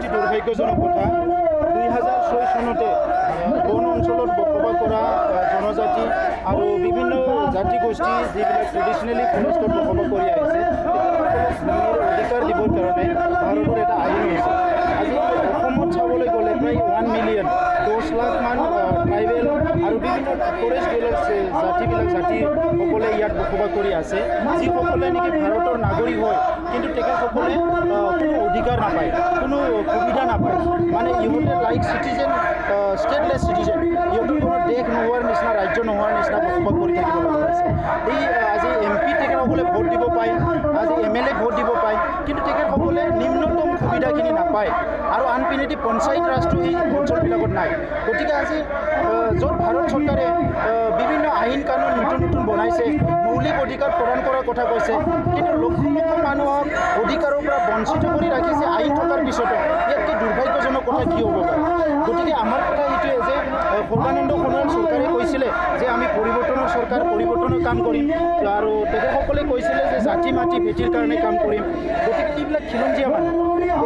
দুৰ্ভাগ্যজনক কথা 2006 চনতে বন অঞ্চলত বসবাস কৰা জনজাতি আৰু বিভিন্ন জাতি গোষ্ঠী যিবিলাক ট্ৰেডিশ্যনেলি ফৰেষ্টত বসবাস কৰি আহিছে ভূমিৰ অধিকাৰ দিবৰ কাৰণে ভাৰতৰ এটা আইন হৈছে। আজি অসমত চাবলৈ গ'লে প্ৰায় 1 মিলিয়ন 10 লাখ মান ট্ৰাইবেল আৰু বিভিন্ন ফৰেষ্ট জাতিসকলে ইয়াত বসবাস কৰি আছে, যিসকলে নেকি ভাৰতৰ নাগৰিক হয় কিন্তু তেখেতসকলে কোনো অধিকাৰ নাপায়, কোনো সুবিধা নাপায়। মানে ইহঁতে লাইক চিটিজেন, ষ্টেটলেছ চিটিজেন, ইহঁতৰ কোনো দেশ নোহোৱাৰ নিচিনা, ৰাজ্য নোহোৱাৰ নিচিনা বসবাস কৰি থাকিব লগা হৈছে। এই আজি MP তেখেতসকলে ভোট দিব পায়, আজি MLA ভোট দিব পায়, কিন্তু তেখেতসকলে নিম্নতম সুবিধাখিনি নাপায়। আৰু আনপিনেদি পঞ্চায়ত ৰাজটো এই অঞ্চলবিলাকত নাই। গতিকে আজি য'ত ভাৰত চৰকাৰে বিভিন্ন আইন কানুন নতুন বনাইছে, মৌলিক অধিকাৰ প্ৰদান কৰাৰ কথা কৈছে, কিন্তু লক্ষ লক্ষ মানুহক অধিকাৰৰ পৰা বঞ্চিত কৰি ৰাখিছে আইন থকাৰ পিছতো। ইয়াতকৈ দুৰ্ভাগ্যজনক কথা কি হ'ব পাৰে? গতিকে আমাৰ কথা এইটোৱে যে সৰ্বানন্দ সোণোৱাল চৰকাৰে কৈছিলে যে আমি পৰিৱৰ্তনৰ চৰকাৰ, পৰিৱৰ্তনৰ কাম কৰিম, আৰু তেখেতসকলে কৈছিলে যে জাতি মাটি ভেটিৰ কাৰণে কাম কৰিম। গতিকে এইবিলাক খিলঞ্জীয়া মানুহ,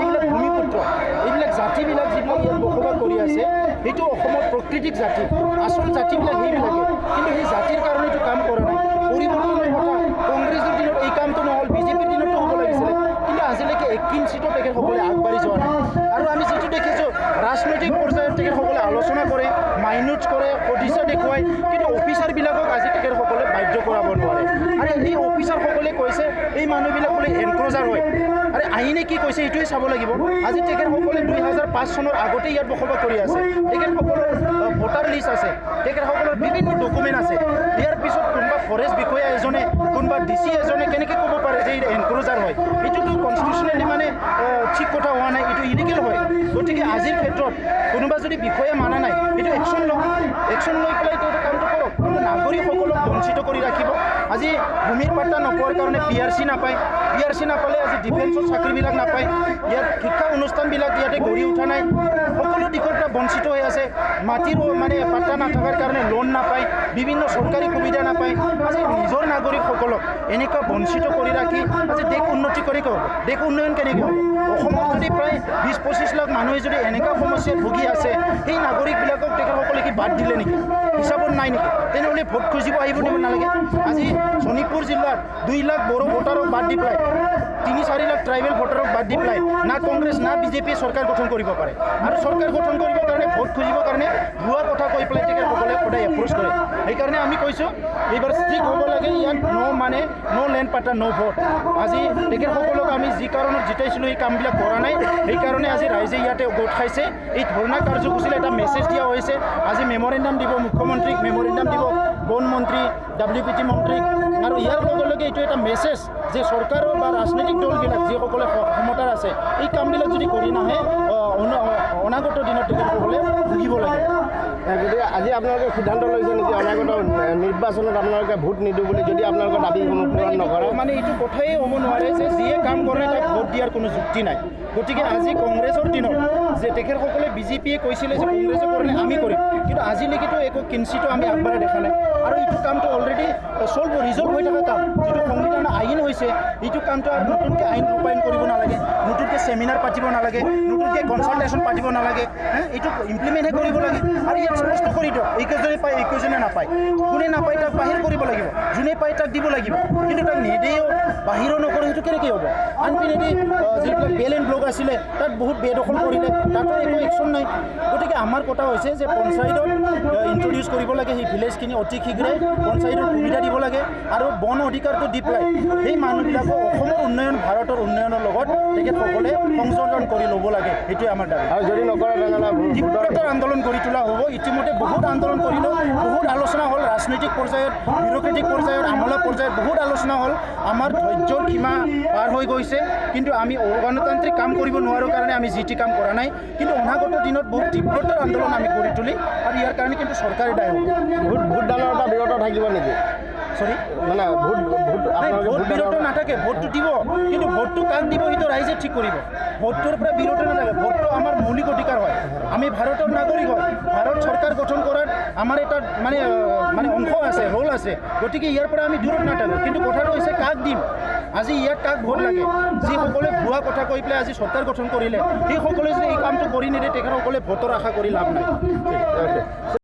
এইবিলাক ভূমিপুত্ৰ, এইবিলাক জাতিবিলাক যিবিলাক ইয়াত বসবাস কৰি আছে, সেইটো অসমৰ প্ৰাকৃতিক জাতি, আচল জাতিবিলাক সেইবিলাকে, কিন্তু সেই জাতিৰ কাৰণেতো কাম কৰা নাই। পৰিৱৰ্তনৰ কথা কংগ্ৰেছৰ দিনত এই কামটো নহ'ল, বিজেপিৰ দিনতো হ'ব লাগিছিলে, কিন্তু আজিলৈকে 1 ইঞ্চিতো তেখেতসকলে আগবাঢ়ি যোৱা নাই। আৰু আমি যিটো দেখিছোঁ ৰাজনৈতিক পৰ্যায়ত তেখেতসকলে আলোচনা কৰে, মাইনুট কৰে, সদিচ্ছা দেখুৱায়, কিন্তু অফিচাৰবিলাকক আজি তেখেতসকলে বাধ্য কৰাব নোৱাৰে। আৰু এই অফিচাৰসকলে কৈছে এই মানুহবিলাক বোলে এনক্ৰ'জাৰ হয়। আৰু আইনে কি কৈছে এইটোৱে চাব লাগিব। আজি তেখেতসকলে 2005 চনৰ আগতে ইয়াত বসবাস কৰি আছে, তেখেতসকলৰ ভোটাৰ লিষ্ট আছে, তেখেতসকলৰ বিভিন্ন ডকুমেণ্ট আছে। ইয়াৰ পিছত কোনোবা ফৰেষ্ট বিষয়া এজনে, কোনোবা DC এজনে কেনেকৈ ক'ব পাৰে যে এনক্ৰ'জাৰ হয়? এইটোতো কনষ্টিটিউচনেলি মানে ঠিক কথা হোৱা নাই, এইটো ইলিগেল হয়। গতিকে আজিৰ ক্ষেত্ৰত কোনোবা যদি বিষয়া মানা নাই, এইটো একশ্যন লওক, একশ্যন লৈ পেলাই এইটো কামটো কৰক। কিন্তু নাগৰিকসকলক বঞ্চিত কৰি ৰাখিব। আজি ভূমিৰ পাট্টা নোপোৱাৰ কাৰণে PRC নাপায়, PRC নাপালে আজি ডিফেন্সৰ চাকৰিবিলাক নাপায়, ইয়াত শিক্ষা অনুষ্ঠানবিলাক ইয়াতে গঢ়ি উঠা নাই, সকলো দিশৰ পৰা বঞ্চিত হৈ আছে। মাটিৰ মানে পাট্টা নাথাকাৰ কাৰণে লোন নাপায়, বিভিন্ন চৰকাৰী সুবিধা নাপায়। আজি নিজৰ নাগৰিকসকলক এনেকুৱা বঞ্চিত কৰি ৰাখি আজি দেশ উন্নতি কেনেকৈ হ'ব? দেশ উন্নয়ন কেনেকৈ হ'ব? অসমত যদি প্ৰায় 20-25 লাখ মানুহে যদি এনেকুৱা সমস্যাত ভুগি আছে, সেই নাগৰিকবিলাকক তেখেতসকলে কি বাদ দিলে নেকি? হিচাপত নাই নেকি? তেনেহ'লে ভোট খুজিব আহিব দিব নালাগে। আজি শোণিতপুৰ জিলাত 2 লাখ বড়ো ভোটাৰক বাদ দি পেলাই, 3-4 লাখ ট্ৰাইবেল ভোটাৰক বাদ দি পেলাই না কংগ্ৰেছ না বিজেপিয়ে চৰকাৰ গঠন কৰিব পাৰে। আৰু চৰকাৰ গঠন কৰিবৰ কাৰণে ভোট খুজিবৰ কাৰণে ভুৱা কথা কৈ পেলাই তেখেতসকলে সদায় এপ্ৰ'চ কৰে। সেইকাৰণে আমি কৈছোঁ এইবাৰ ষ্ট্ৰিক্ট হ'ব লাগে। ইয়াত ন' লেণ্ড পাট্টা, ন' ভোট। আজি তেখেতসকলক আমি যি কাৰণত জিতাইছিলোঁ এই কামবিলাক কৰা নাই, সেইকাৰণে আজি ৰাইজে ইয়াতে গোট খাইছে। এই ধৰ্ণা কাৰ্যসূচীলৈ এটা মেছেজ দিয়া হৈছে। আজি মেমৰেণ্ডাম দিব মুখ্যমন্ত্ৰীক, মেমৰেণ্ডাম দিব বন মন্ত্ৰী, WPT মন্ত্ৰীক। আৰু ইয়াৰ লগে লগে এইটো এটা মেছেজ যে চৰকাৰৰ বা ৰাজনৈতিক দলবিলাক যিসকলে ক্ষমতাৰ আছে, এই কামবিলাক যদি কৰি নাহে অনাগত দিনত তেখেতসকলে ভুগিব লাগে। গতিকে আজি আপোনালোকে সিদ্ধান্ত লৈছে নেকি অনাগত নিৰ্বাচনত আপোনালোকে ভোট নিদিওঁ বুলি, যদি আপোনালোকৰ দাবীসমূহ পূৰণ নকৰে? মানে এইটো কথাই হ'ব নোৱাৰে যে যিয়ে কাম কৰে তাক ভোট দিয়াৰ কোনো যুক্তি নাই। গতিকে আজি কংগ্ৰেছৰ দিনত যে তেখেতসকলে বিজেপিয়ে কৈছিলে যে কংগ্ৰেছে কৰিলে আমি কৰিম, কিন্তু আজিলৈকেতো একো কিঞ্চিতো আমি আগবঢ়াই দেখা নাই। আৰু এইটো কামটো অলৰেডি ৰিজল্ভ হৈ থকা কাম, যিটো সংবিধানৰ আইন হৈছে, এইটো কামটো আৰু নতুনকৈ আইন ৰূপায়ণ কৰিব নালাগে, নতুনকৈ চেমিনাৰ পাতিব নালাগে, নতুনকৈ কনচালটেশ্যন পাতিব নালাগে। এইটো ইমপ্লিমেণ্টহে কৰিব লাগে। আৰু ইয়াত স্পষ্ট কৰি দিয়ক এইকেইজনে পায়, এইকেইজনে নাপায়। কোনে নাপায় তাক বাহিৰ কৰিব লাগিব, যোনে পায় তাক দিব লাগিব। কিন্তু তাক নিদিয়েও, বাহিৰো নকৰে, সেইটো কেনেকৈ হ'ব? আনপিনেদি যিবিলাক বেল এণ্ড ব্লক আছিলে তাত বহুত বেদখল কৰিলে, তাতো একো একশ্যন নাই। গতিকে আমাৰ কথা হৈছে যে পঞ্চায়তত ইণ্ট্ৰডিউচ কৰিব লাগে সেই ভিলেজখিনি অতি শীঘ্ৰে, পঞ্চায়তৰ সুবিধা দিব লাগে। আৰু বন অধিকাৰটো দি পেলাই সেই মানুহবিলাকক অসমৰ উন্নয়ন, ভাৰতৰ উন্নয়নৰ লগত তেখেতসকলে সংযোজন কৰি ল'ব লাগে। সেইটোৱে আমাৰ দাবী। আৰু যদি নকৰে তেনেহ'লে তীব্ৰতৰ আন্দোলন গঢ়ি তোলা হ'ব। ইতিমধ্যে বহুত আন্দোলন কৰিলোঁ, বহুত আলোচনা হ'ল, ৰাজনৈতিক পৰ্যায়ত, ব্যুৰ'ক্ৰেটিক পৰ্যায়ত, আমোলা পৰ্যায়ত বহুত আলোচনা হ'ল। আমাৰ ধৈৰ্য সহ্যৰ সীমা পাৰ হৈ গৈছে কিন্তু আমি গণতান্ত্ৰিক কাম কৰিব নোৱাৰোঁ কাৰণে আমি যি টি কাম কৰা নাই কিন্তু অনাগত দিনত বহুত তীব্ৰতৰ আন্দোলন আমি কৰি তুলিম আৰু ইয়াৰ কাৰণে কিন্তু চৰকাৰে দায় হ'ব ভোটদানৰ পৰা বিৰত থাকিব নেকি সৰি মানে ভোট ভোট বিৰত নাথাকে ভোটটো দিব কিন্তু ভোটটো কাক দিব সেইটো ৰাইজে ঠিক কৰিব ভোটটোৰ পৰা বিৰত নাথাকে ভোটটো আমাৰ মৌলিক অধিকাৰ হয় আমি ভাৰতৰ নাগৰিক হয় ভাৰত চৰকাৰ গঠন কৰাৰ আমাৰ এটা মানে অংশ আছে ৰোল আছে গতিকে ইয়াৰ পৰা আমি দূৰত নাথাকোঁ কিন্তু কথাটো হৈছে কাক দিম আজি ইয়াত কাক ভোট লাগে যিসকলে ভুৱা কথা কৈ পেলাই আজি চৰকাৰ গঠন কৰিলে সেইসকলে যদি এই কামটো কৰি নিদিয়ে তেখেতসকলে ভোটৰ আশা কৰি লাভ নাই অ'কে